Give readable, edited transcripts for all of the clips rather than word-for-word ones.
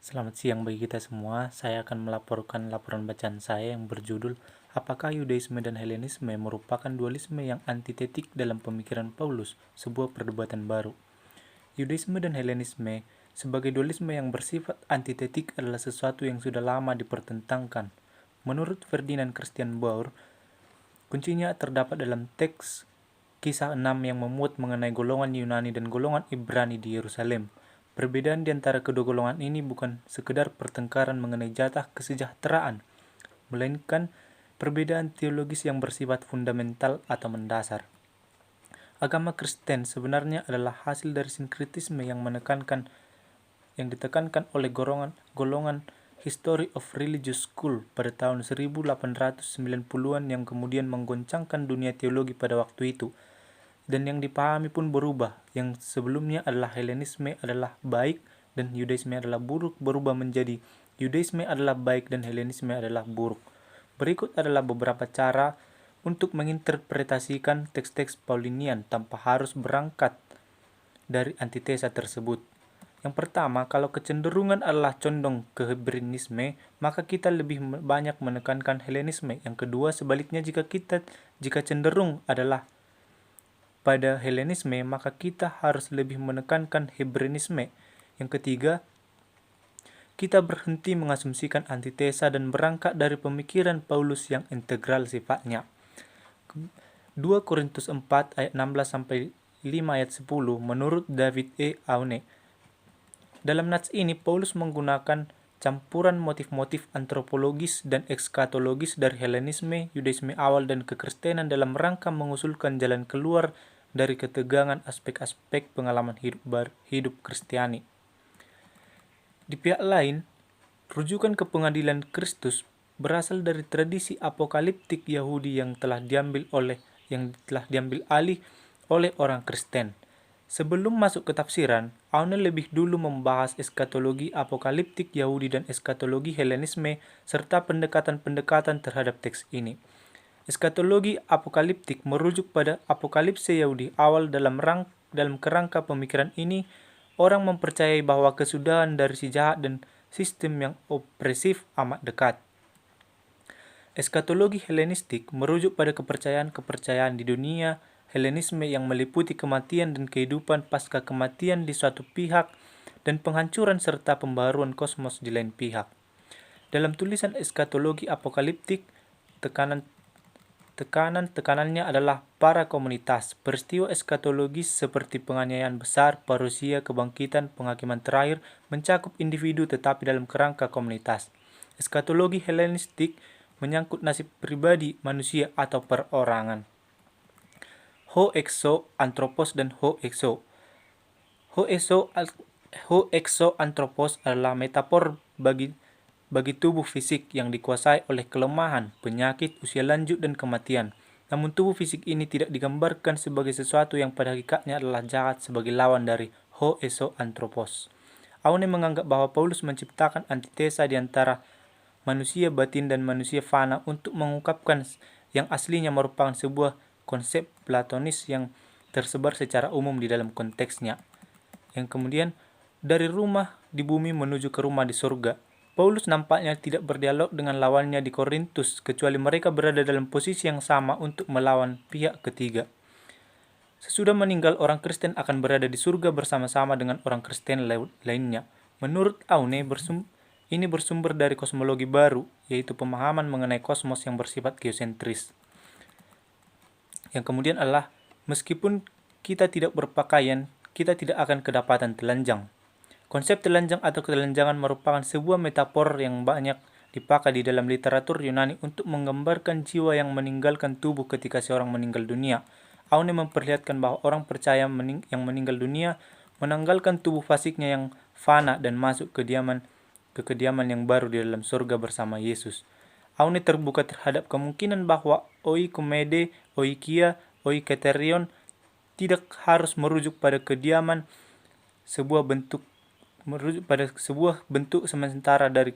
Selamat siang bagi kita semua. Saya akan melaporkan laporan bacaan saya yang berjudul Apakah Yudaisme dan Helenisme merupakan dualisme yang antitetik dalam pemikiran Paulus, sebuah perdebatan baru. Yudaisme dan Helenisme sebagai dualisme yang bersifat antitetik adalah sesuatu yang sudah lama dipertentangkan. Menurut Ferdinand Christian Baur, kuncinya terdapat dalam teks Kisah 6 yang memuat mengenai golongan Yunani dan golongan Ibrani di Yerusalem. Perbedaan di antara kedua golongan ini bukan sekedar pertengkaran mengenai jatah kesejahteraan, melainkan perbedaan teologis yang bersifat fundamental atau mendasar. Agama Kristen sebenarnya adalah hasil dari sinkretisme yang ditekankan oleh golongan History of Religious School pada tahun 1890-an yang kemudian menggoncangkan dunia teologi pada waktu itu. Dan yang dipahami pun berubah. Yang sebelumnya adalah Helenisme adalah baik dan Yudaisme adalah buruk berubah menjadi Yudaisme adalah baik dan Helenisme adalah buruk. Berikut adalah beberapa cara untuk menginterpretasikan teks-teks Paulinian tanpa harus berangkat dari antitesa tersebut. Yang pertama, kalau kecenderungan adalah condong ke Hebraisme, maka kita lebih banyak menekankan Helenisme. Yang kedua, sebaliknya jika cenderung adalah pada Helenisme, maka kita harus lebih menekankan Hebraisme. Yang ketiga, kita berhenti mengasumsikan antitesa dan berangkat dari pemikiran Paulus yang integral sifatnya. 2 Korintus 4 ayat 16 sampai 5 ayat 10 menurut David E. Aune. Dalam nats ini Paulus menggunakan campuran motif-motif antropologis dan ekskatologis dari Helenisme, Yudaisme awal dan kekristenan dalam rangka mengusulkan jalan keluar dari ketegangan aspek-aspek pengalaman hidup Kristiani. Di pihak lain, rujukan ke pengadilan Kristus berasal dari tradisi apokaliptik Yahudi yang telah diambil alih oleh orang Kristen. Sebelum masuk ke tafsiran, Aune lebih dulu membahas eskatologi apokaliptik Yahudi dan eskatologi Helenisme serta pendekatan-pendekatan terhadap teks ini. Eskatologi apokaliptik merujuk pada apokalipse Yahudi awal dalam kerangka pemikiran ini, orang mempercayai bahwa kesudahan dari si jahat dan sistem yang opresif amat dekat. Eskatologi Helenistik merujuk pada kepercayaan-kepercayaan di dunia Helenisme yang meliputi kematian dan kehidupan pasca kematian di suatu pihak dan penghancuran serta pembaruan kosmos di lain pihak. Dalam tulisan eskatologi apokaliptik, tekanannya adalah para komunitas. Peristiwa eskatologis seperti penganiayaan besar, parusia, kebangkitan, penghakiman terakhir mencakup individu tetapi dalam kerangka komunitas. Eskatologi Helenistik menyangkut nasib pribadi manusia atau perorangan. Ho exo anthropos dan ho exo. Ho exo anthropos adalah metafor bagi tubuh fisik yang dikuasai oleh kelemahan, penyakit, usia lanjut, dan kematian. Namun tubuh fisik ini tidak digambarkan sebagai sesuatu yang pada hakikatnya adalah jahat sebagai lawan dari ho eso anthropos. Aune menganggap bahwa Paulus menciptakan antitesa di antara manusia batin dan manusia fana untuk mengungkapkan yang aslinya merupakan sebuah konsep platonis yang tersebar secara umum di dalam konteksnya. Yang kemudian, dari rumah di bumi menuju ke rumah di surga. Paulus nampaknya tidak berdialog dengan lawannya di Korintus, kecuali mereka berada dalam posisi yang sama untuk melawan pihak ketiga. Sesudah meninggal, orang Kristen akan berada di surga bersama-sama dengan orang Kristen lainnya. Menurut Aune, ini bersumber dari kosmologi baru, yaitu pemahaman mengenai kosmos yang bersifat geosentris. Yang kemudian adalah, meskipun kita tidak berpakaian, kita tidak akan kedapatan telanjang. Konsep telanjang atau ketelanjangan merupakan sebuah metafor yang banyak dipakai di dalam literatur Yunani untuk menggambarkan jiwa yang meninggalkan tubuh ketika seorang meninggal dunia. Aune memperlihatkan bahwa orang percaya yang meninggal dunia menanggalkan tubuh fisiknya yang fana dan masuk ke kediaman yang baru di dalam surga bersama Yesus. Aune terbuka terhadap kemungkinan bahwa oikumene, oikia, oiketerion tidak harus merujuk pada sebuah bentuk sementara dari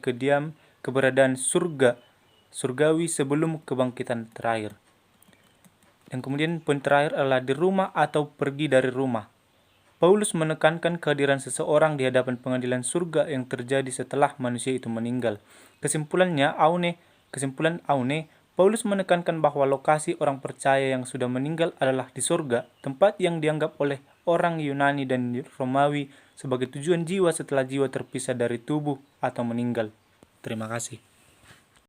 keberadaan surgawi sebelum kebangkitan terakhir. Dan kemudian poin terakhir adalah di rumah atau pergi dari rumah. Paulus menekankan kehadiran seseorang di hadapan pengadilan surga yang terjadi setelah manusia itu meninggal. Kesimpulan Aune, Paulus menekankan bahwa lokasi orang percaya yang sudah meninggal adalah di surga, tempat yang dianggap oleh orang Yunani dan Romawi sebagai tujuan jiwa setelah jiwa terpisah dari tubuh atau meninggal. Terima kasih.